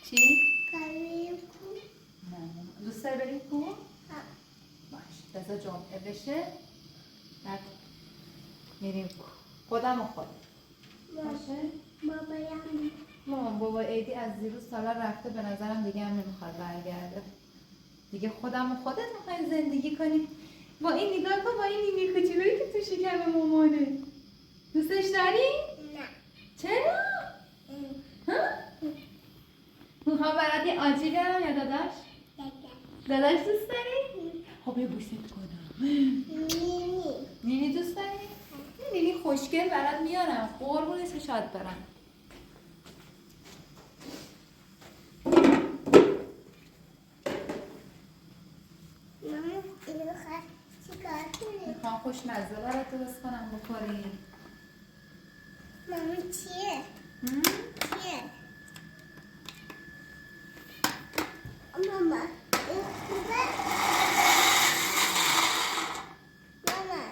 چی؟ بریم کو. نه دوست داری بریم کو؟ باش بذار جمعه بشه بعد میریم کو. خودم و خودم باشه؟ بابایم مامان بابا ایدی از دیروز سالا رفته به نظرم دیگه هم نمیخواد برگرده دیگه خودم و خودت میخوایم زندگی کنیم با این نگاه کن با این نیمی کوچولویی که تو شکم مامانه دوستش داری؟ نه. چرا؟ ها؟ میخوام برات یه آجیل بیارم یا داداش؟ داداش دوست داری؟ خب یه بوست کنم نینی. نینی دوست داری؟ نینی خوشگل برات میارم قربونش شاد برم مامان اینو خواهد چیکار کنی؟ میخوام خوشمزه برات درست کنم بخوری مامان چیه؟ چیه؟ ماما این خوبه؟ ماما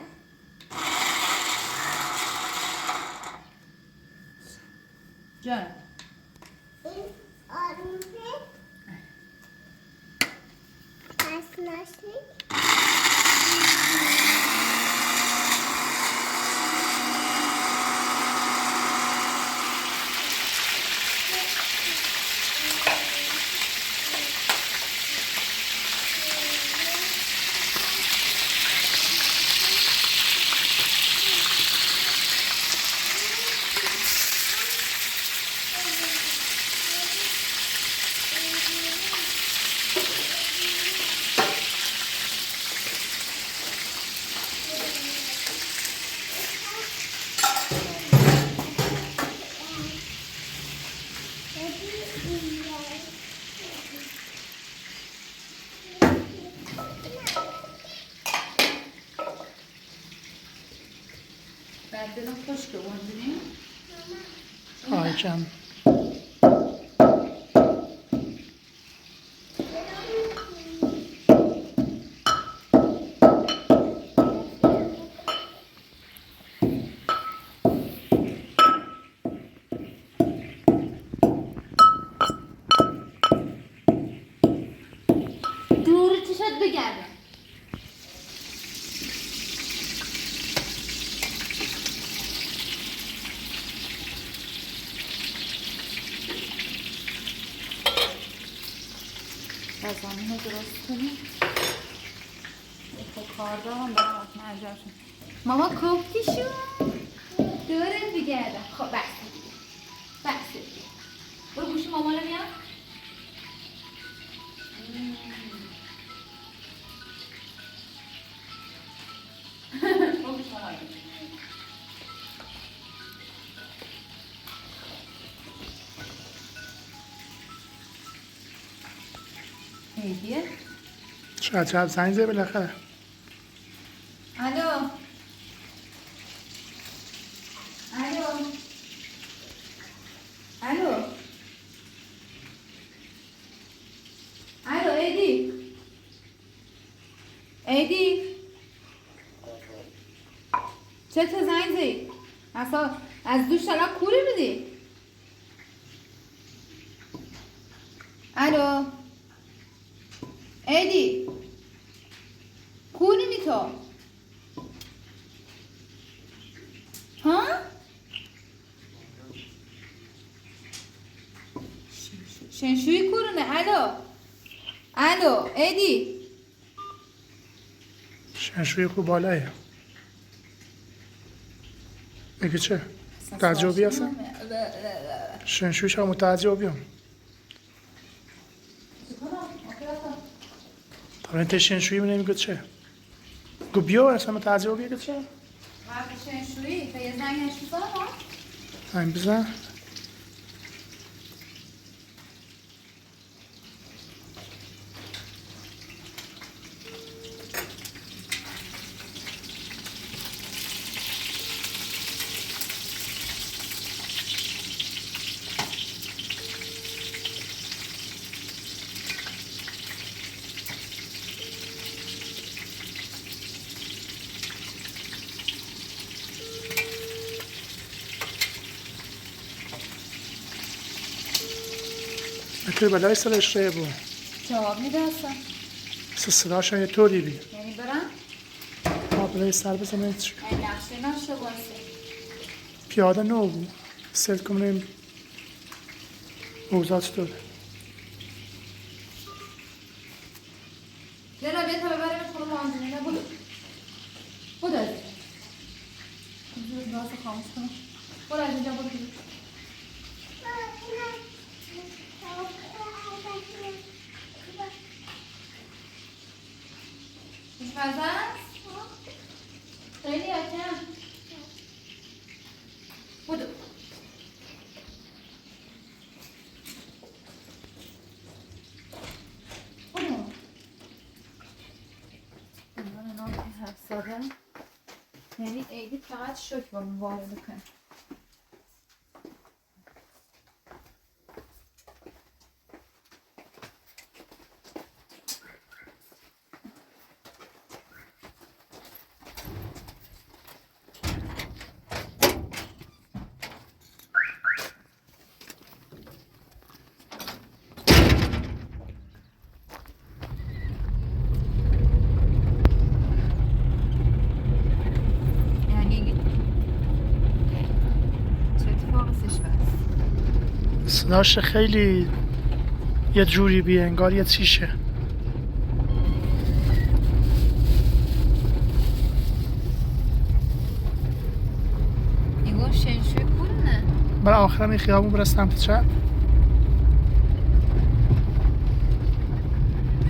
جان این آرومه؟ پس نشنی؟ بعد دلم خوش که اونجوریم آیکن دور چشت بگرده غذامون رو درست کنیم خب کار دارم برم اصلا عجب شد ماما کوفتی شد دورت بگردم خب بس دیگه برو گوش ماما رو بیام برو گوش ماما رو بیام هیدیه چقدر زنگ زده بالاخره الو الو الو الو ایدی چه تو زنگ زدی اصلا از دوش طرف کوری میدی الو ایدی کوری می تو ها شنشوی کورونه الو ایدی شنشوی خوب بالایه میگه چه؟ تعجبی هستن؟ شنشویش هم متعجبی هم طبعا این شنشویی می نمیگه چه؟ گو بیا اصلا متعجبی که چه؟ شنشویی تا یه زنگش بزنم همین بزن تو بلای سرش ره بود جواب میده اصلا. صداش یه طوری بی یعنی برم بلای سر بزنه چی این نقشه نشته باسه. پیاده نو بود سل کنیم اوضاع چطوره لیلا بیا تا ببریم خونه مهندزینه. بودو بودو از اینجا گاز خاموش کنم. برو از اینجا برو بیرون. خوشمزه است؟ خیلی یا کم؟ بودو بودو من نام که حرف زدم یعنی ایدی فقط شک با وارد کنم. صداش خیلی یه جوری بیه انگار یه چیشه ایگو شنشوی کنه برای آخرم این خیابون برای سمت چپ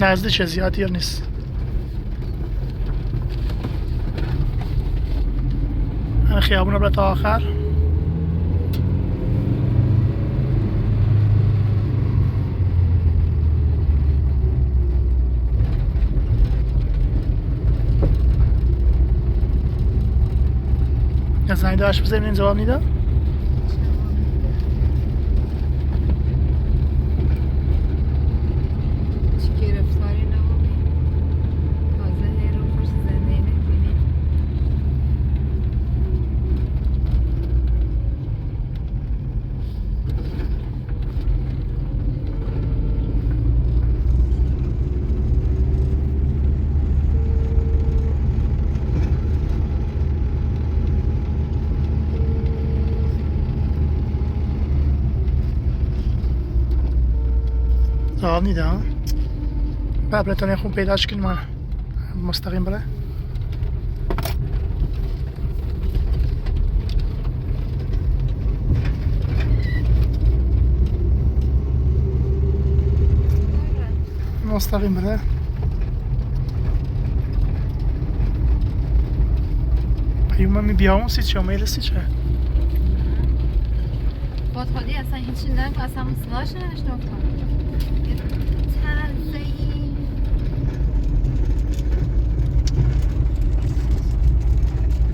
نزدیک زیادی یا نیست همه خیابون رو برای تا آخر یا زنگ داشت بزنیم این جواب نیده چی گرفتاری نبودی تازه هی رو خوش زنده نکنی. جواب نیده ها برای خون پیداش کنیم من مستقیم بره مستقیم بره پیوم می بیامون سی چه میل سی چه خود خودی اصلا هیچی ندارم که اصلا صداش نشناختم. یه ترزه‌ای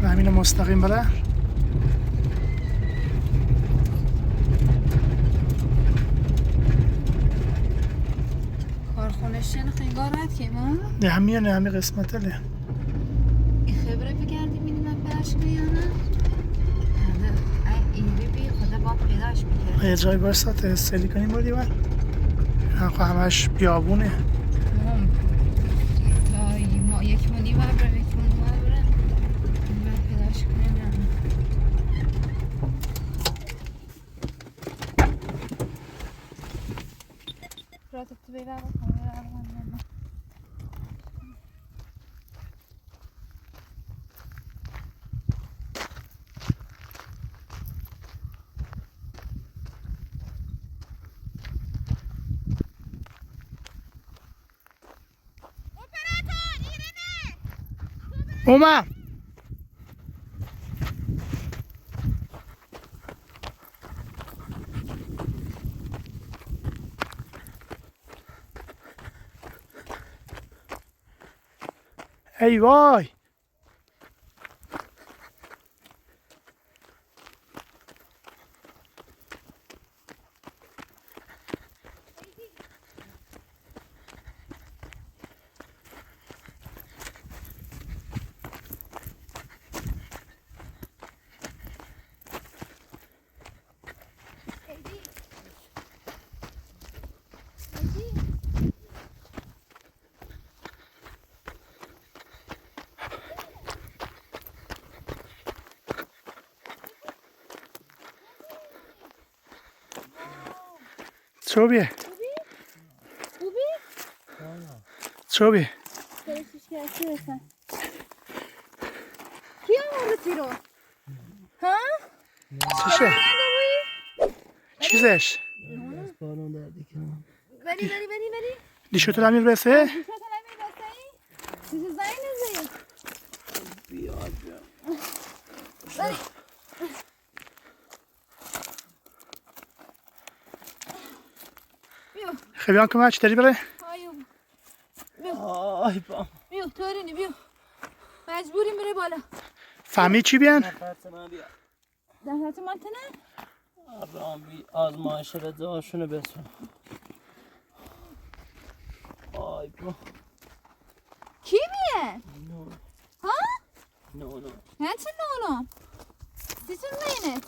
همین مستقیم بره کارخونش شنخ انگار رد که ما نه همین قسمت له این خبره بگردیم میدیم من برش بیانم ایره بی خدا با پیداش میگه یه جای برسات سلی کنیم بردی بر همش بیابونه تا یک مونی بر برم یک مونی بر برم من پیداش کنم راتب تو بیرم بکنم اومم ای وای خوبی؟ خوبی؟ کی آورده رو؟ ها؟ چیشه؟ چیزش؟ بری دیشو تو نمیر برسه؟ چیز زنگ نزدی؟ خیلی هم کمک چی داری بره؟ بیو تورینی بیو مجبوریم بره بالا فهمید چی بیان؟ دهت مالتنه؟ آزمایش رضاشونو بسون آی با کی بیه؟ ها؟ نه نه چه نونو؟ دیشون زینه؟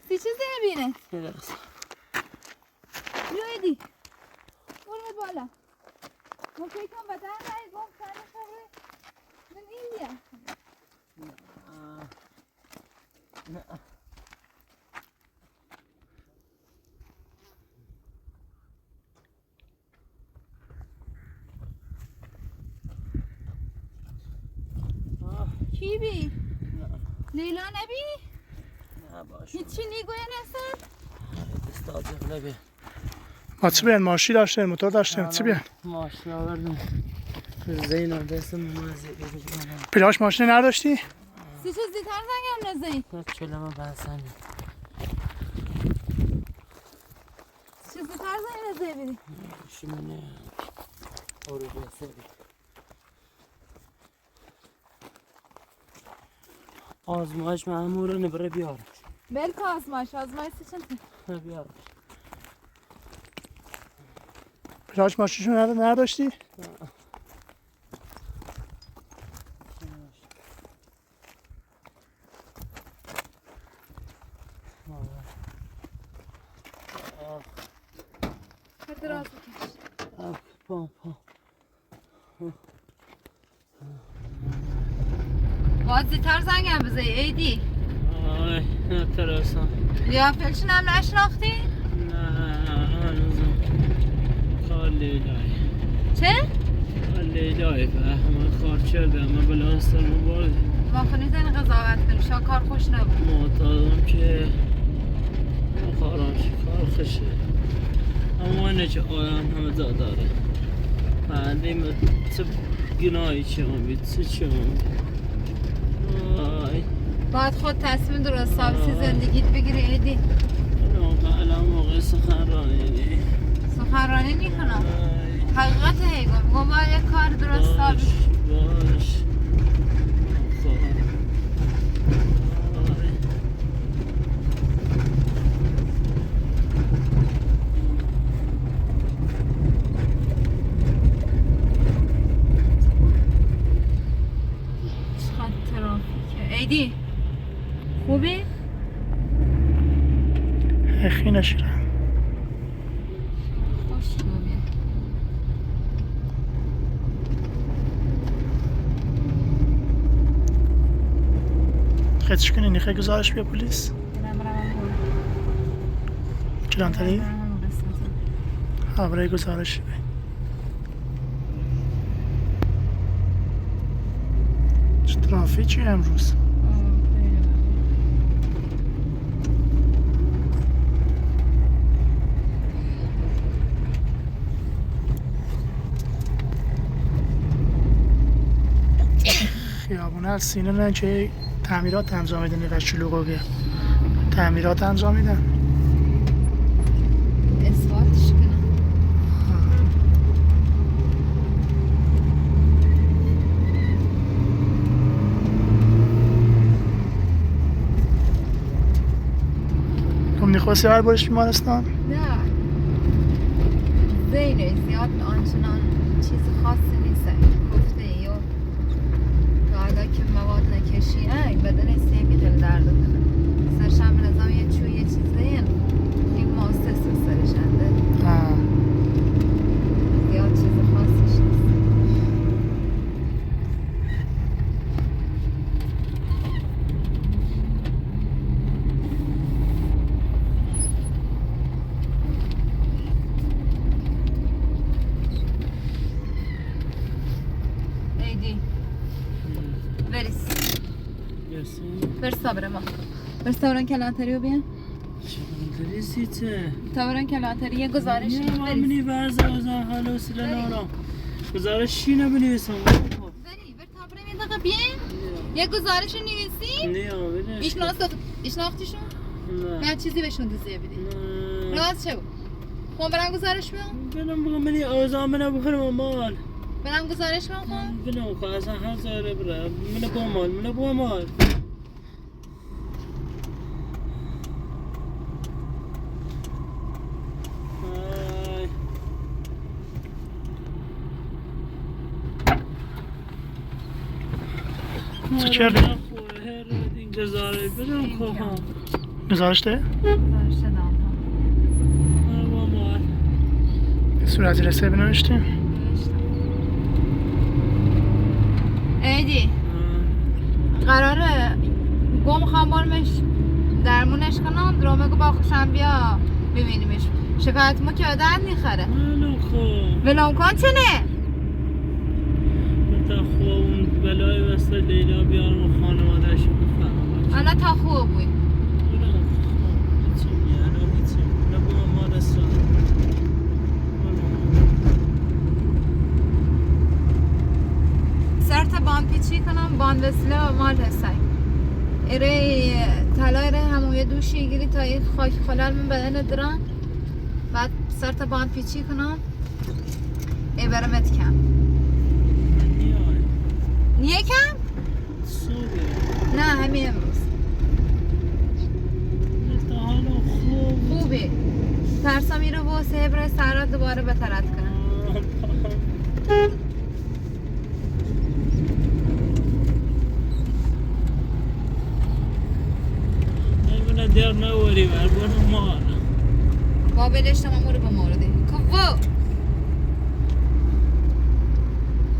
دیشون زینه بینه؟ بیو ایدی برو بالا ما فکرم بدن رای گفت سرش روی من این بیا کی بی؟ لیلا نبی؟ نه باشه هیچی نیگوی نسد؟ استاد لبه ما چی بیان؟ ماشی داشتیم، موتور داشتیم، چی بیان؟ ماشین آوردم زینم دستم ممازه پیراش ماشین نداشتی؟ سی چه زیتر زنگم نزدی؟ کلمه بسنی چه زیتر زنگ نزدی بیدی؟ شمونه آره بسری آزمایش مأمورانه بره بیار بلک آزمایش سی چند بیار پیراش ماشینشو نداشتی؟ دراز بکش پا باید زیتر زنگم بزنی ایدی آی نترسم یا فلشون هم نشناختی؟ نه هنوزم کار لیلای چه؟ کار لیلای فهمه خار کرده اما بلاستر مبارد ما خونی زنی قضاوت کنی شاکار خوش نبود معتادم که خارم کار خوشه اما اینه که آدم همه داره بعدیم چه گناهی چه امید چه امید آی باید خود تصمیم درست حسابی زندگیت بگیری ایدی الان موقع سخنرانی سخنرانی میکنم حقیقت هیگم گم باید یک کار درست حسابی باش چقدر ترافیکه ایدی خوبی؟ اخی نشیرم خوش خوبی خیلیش کنی نیخه گزارش بیا پلیس کلانتری؟ ها برای گزارش بیا چه ترافیکی امروز خیابونه از سینه نه که تعمیرات انجام میدن اینقدر شلوغه تعمیرات انجام میدن اسفالتش کنم تو میخواستی هر برش بیمارستان؟ نه زینه زیاد آنچنان چیز خاصی نیست گفته یا بعدا که مواد نکشی بدن سیمی خیلی درد کنه سرشم به نظام یه چوی یه چیزه این ماستس سرشنده زیاد چیز خاصیش نیست Gelsin. برسا برما برسا برن کلانتری رو بیان چقدر رسیته؟ تا برن کلانتری یه گزارش نه بریز. منی ورزه وزن حالا سیله نارم گزارشی نبنویسم بری بر تا برم یه دقیقه بیان یه گزارش رو نویسی نه آمده ایشناختیشون؟ نه نه چیزی بهشون دوزیه بدی نه راست چه بود؟ خون برم گزارش بیان؟ بنام بگم منی آزام منو بخورم مال برم گزارش بیان خون؟ بنام خواهد اصلا هر زاره برم منو با مال چه کردی؟ این گزاره بدم خواهم گزارشته؟ گزارش دادم با مال صورتی رسه بنوشتی؟ ایدی قراره گم خمارمش درمونش کنم درامه با خوشم بیا ببینیمش شکایت ما که آدم نیخره منو خواه ولام کن چنه تا خواه اون بلای وسط لیلا بیارم و خانوادهش بفرم انا تا خوب بود سرت باند پیچی کنم باند وسیله و مال رسای ایره طلا ایره همون یه دوشی گیری تا این خاک خلال من بدن درم بعد سرت باند پیچی کنم ای برمت کم یکم؟ نه همین امروز خوبه ترسا میره و سهبره سرات دوباره بترد کنم من در نوری بر برو مال قابلش تمام رو به مورده کفو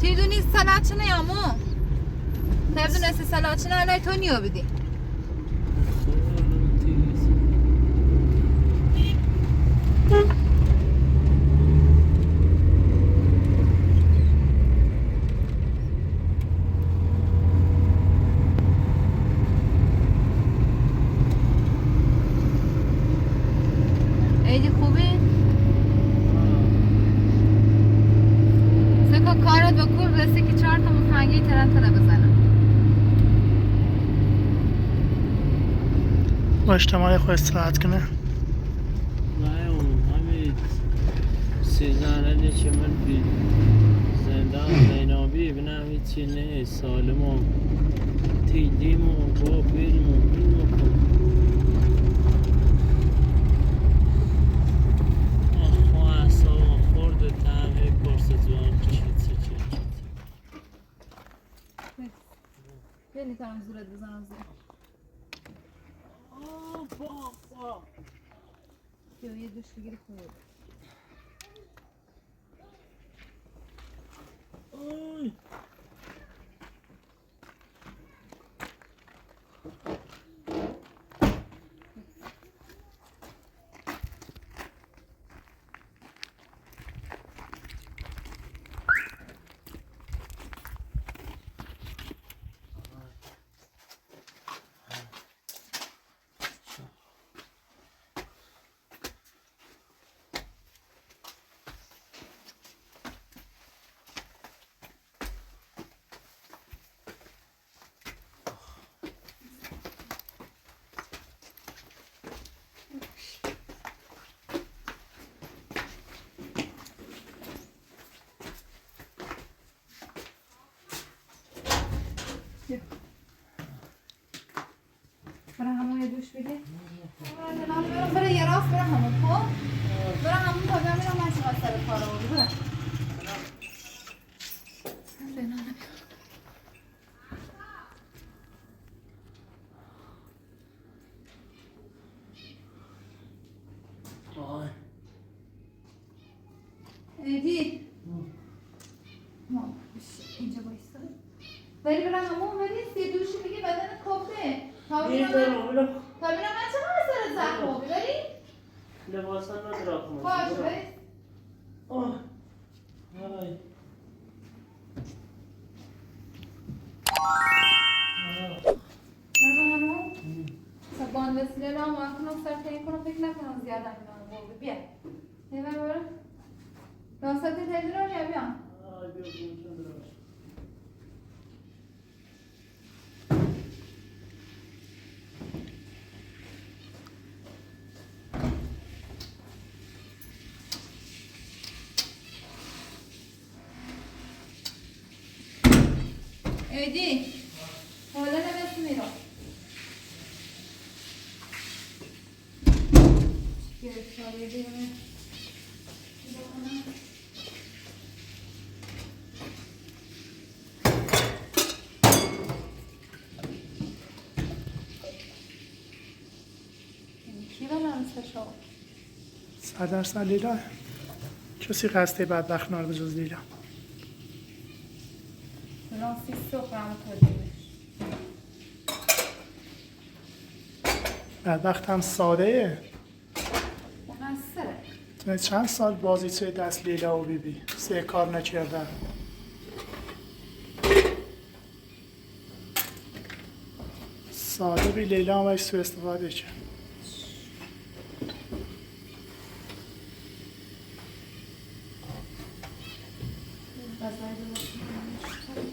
تیدونی سلات چنه یامو تردون اسی سلات چنه علای تو نیو بدی ایدی خوبی؟ سکا کارت با کور رسی که 4 تا مفنگی تره بزنم با اجتماعی خود استراحت کنه همین سیزنه چه من بی زندان زینابی بنام هیچی نه سالم و تیلیم و با بیلم و بیلم و کن آخواه اصلا خورد تمه پرس زوان چیت خیلی کارم زورت بزنم زیر بابا بیا یه دوش بگیری خوبه آی برای همون یه دوش بگیر برای یه راست برای همون خب برای همون کجا میرم من چقدر سر کار آوردی برای ایدی اینجا بایستا بری برای همون بری یه دوشی بگیر بدن کفته تا ببینم من چقدر سر زخم آبی بری لباسا ندارم باش بری آی وسیله نام کنم سر تین کنم فکر نکنم زیاد نکنم بولده بیا نیمه برو ناساتی تیلی رو نیا بیا ایدی حالا نمیست میرم گرفتاری دیمه کی بلند شو 100% لیلا کسی قصد بدبخت نار به جز لیلا الان 30 سفرم کردیمش بدبخت هم ساده مقصره چند سال بازیچه دست لیلا و بیبی 3 کار نکردن ساده بی لیلا هم باید سو استفاده کرد غذای درست می‌کنم.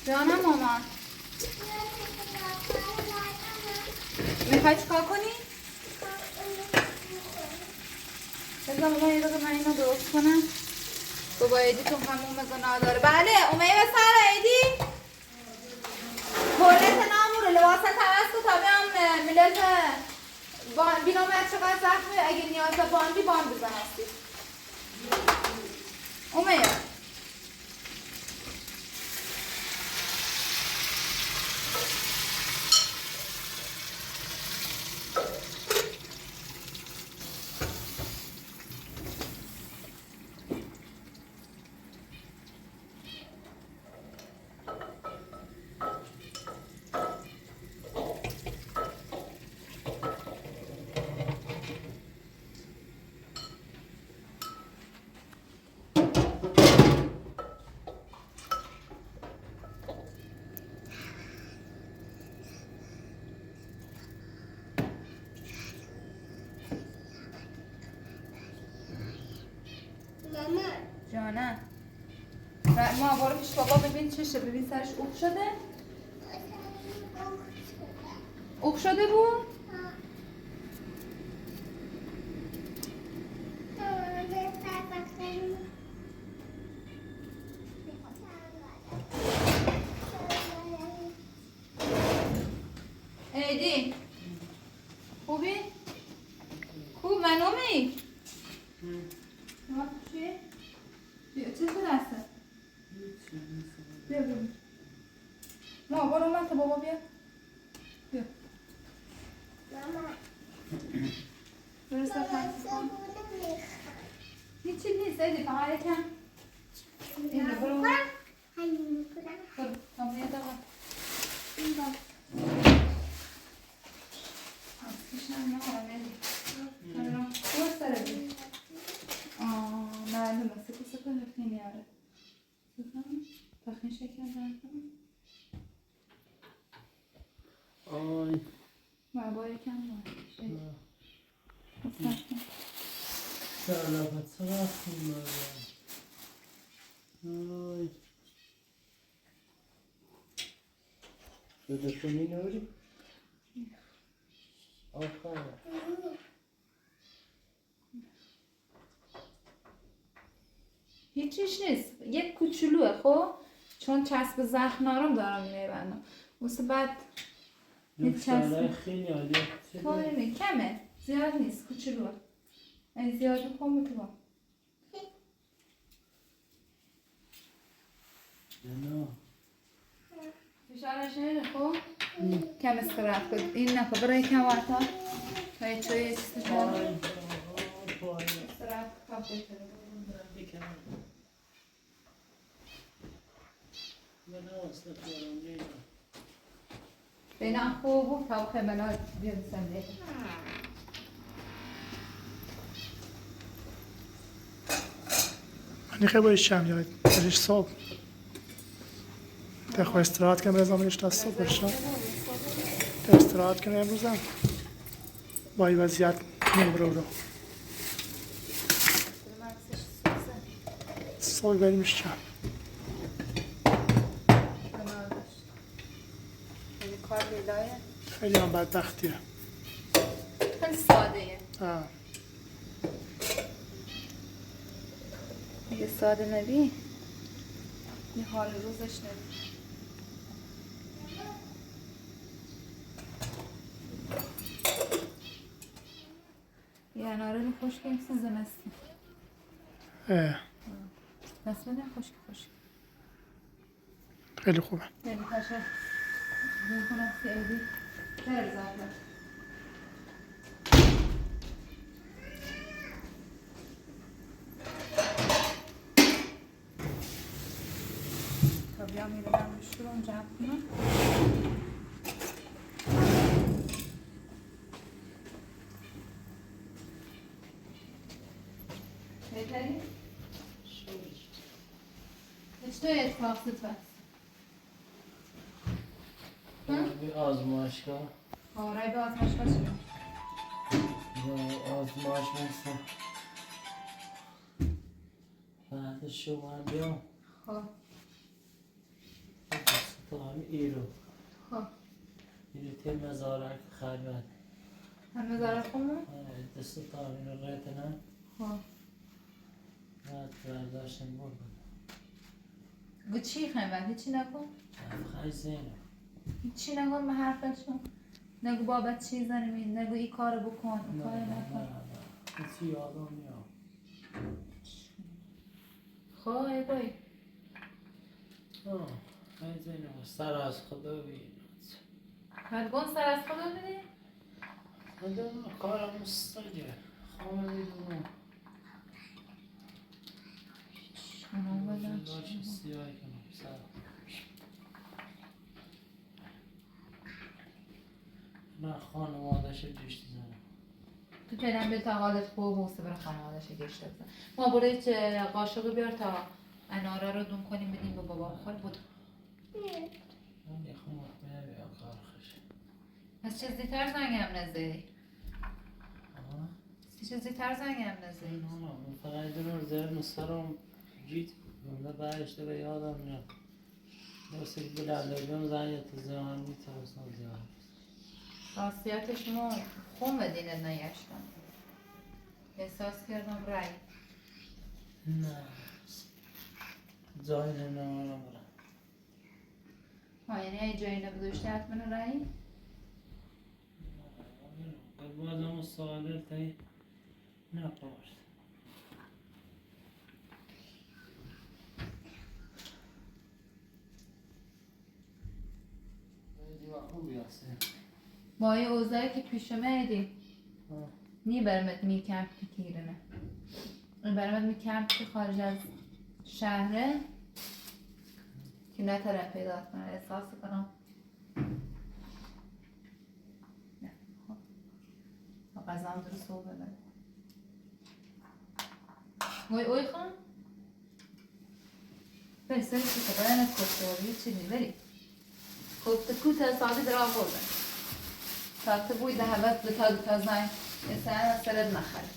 جانم مامان میخوای چیکار کنی؟ بذار مامان یه دقیقه من اینو درست کنم بابا ایدی تو همون مزا نداره بله اومه به سر ایدی کلت نامور لباست توست تا بیام ملت بینام چقدر زخمی اگه نیاز باندی باند بزن هستی اومه ماما جانم ما برو پیش بابا ببین چشه ببین سرش اوک شده اوک شده بود ایدی خوبی؟ خوب منومی؟ چی؟ چیز به دسته؟ بیا بیا ما برو من تا بابا بیا بیا ماما برسه خمسی کن هیچی نیست ایدی فقط یکم این رو برو برو تا یه دقیقه این با هستیش هم نمارم ایدی برو سره بید معلومه سکو هفتی میاره تخین شکر دارم آی بابا یکم باید سلامت چقدر خون آی بده کنی نوری آخر هیچیش نیست یک کوچولوه خب چون چسب زخم نارم دارم میبندم واسه بعد یه چسب خیلی عالیه طوری کمه زیاد نیست کوچولوه این زیاد کن تو با نه فشارش نیره خب کم استراحت کن این نکن برای کم وقتا تا یه توی استراحت کافی کنه بینم خوب بود تا خیملا بیرسم دیگه من خیلی باید شم یاد بریش صبح تخوا استراحت کنم رزا منش تا صبح برشم استراحت کنم امروزم با این وضعیت نمرو رو صبح بریمش چم کار لیلایه خیلی هم بدبختیه خیلی ساده یه آه. یه ساده نبی یه حال روزش نبی یه اناره خوشگه مثل زمستی دست بده خوشگه خیلی خوبه خیلی پشه دون کنم که ایدی خیلی زفر تا بیا میرونم بشورم جمع کنم بهتری؟ هیچ تو اتفاق ست بس به آزمایشگاه آرای به آزمایشگاه شدم یا آزمایش مثل بعد شما بیام خب تو همین ایرو خب ایرو تی مزارک خربت هم نظارت خونم؟ دست تا همین رو ریتنم خب بعد برداشتم بردم گو چی خیمت؟ هیچی نکن؟ خیلی زینه هیچی نکن به حرفشون نگو بابت چی زنیم نگو این کارو بکن اون کارو نکن کسی یادم میاد خب ای بایی خیلی زینه سر از خدا بید هرگون سر از خدا بده؟ من دارم کارم مستقیه خواهم میدونم اونم بدم باشه سیاهی کنم سر من خانوادش جشت زنم تو پیدم به تقالت خوب و سبر خانوادش گشته بزن ما برای چه قاشق بیار تا اناره رو دون کنیم بدیم به بابا خال بود من یه خون مطمئنه بیا کار خشه از چه زیتر زنگم نزدی؟ چه زیتر زنگم نزدی؟ نه من فقط دارم زرم سرم جیت بونده برشته به یادم میاد درسته که بلندگم زنگ تو زمان میترسم زیاد راستیاتش ما خون به دینت نگشتم احساس کردم رای نه جایی نمیدونم برم یعنی ای جایی نبودوشتی حتما رای؟ بازم و سوالت تایی نپرد دیوه خوبی هستی با این اوضاعی که پیشمه ایدی نی برمت میکمپ که کیرنه برمت میکمپ که خارج از شهره که نتره پیدا کنه احساس کنم نه خب غذام درست رو ببر اوی خان بری سری که خبرنت کفتاری چی میبری کفته کوت حسابی در آوردن تا تو بوی دهوت دو تا زنگ مثلا از سرد نخره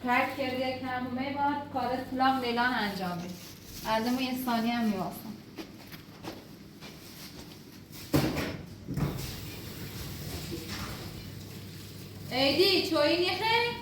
ترک کردی یک همومه باید کارت لام لیلان انجام بید عدم یه ثانیه هم میواسم ایدی چویی نیخه؟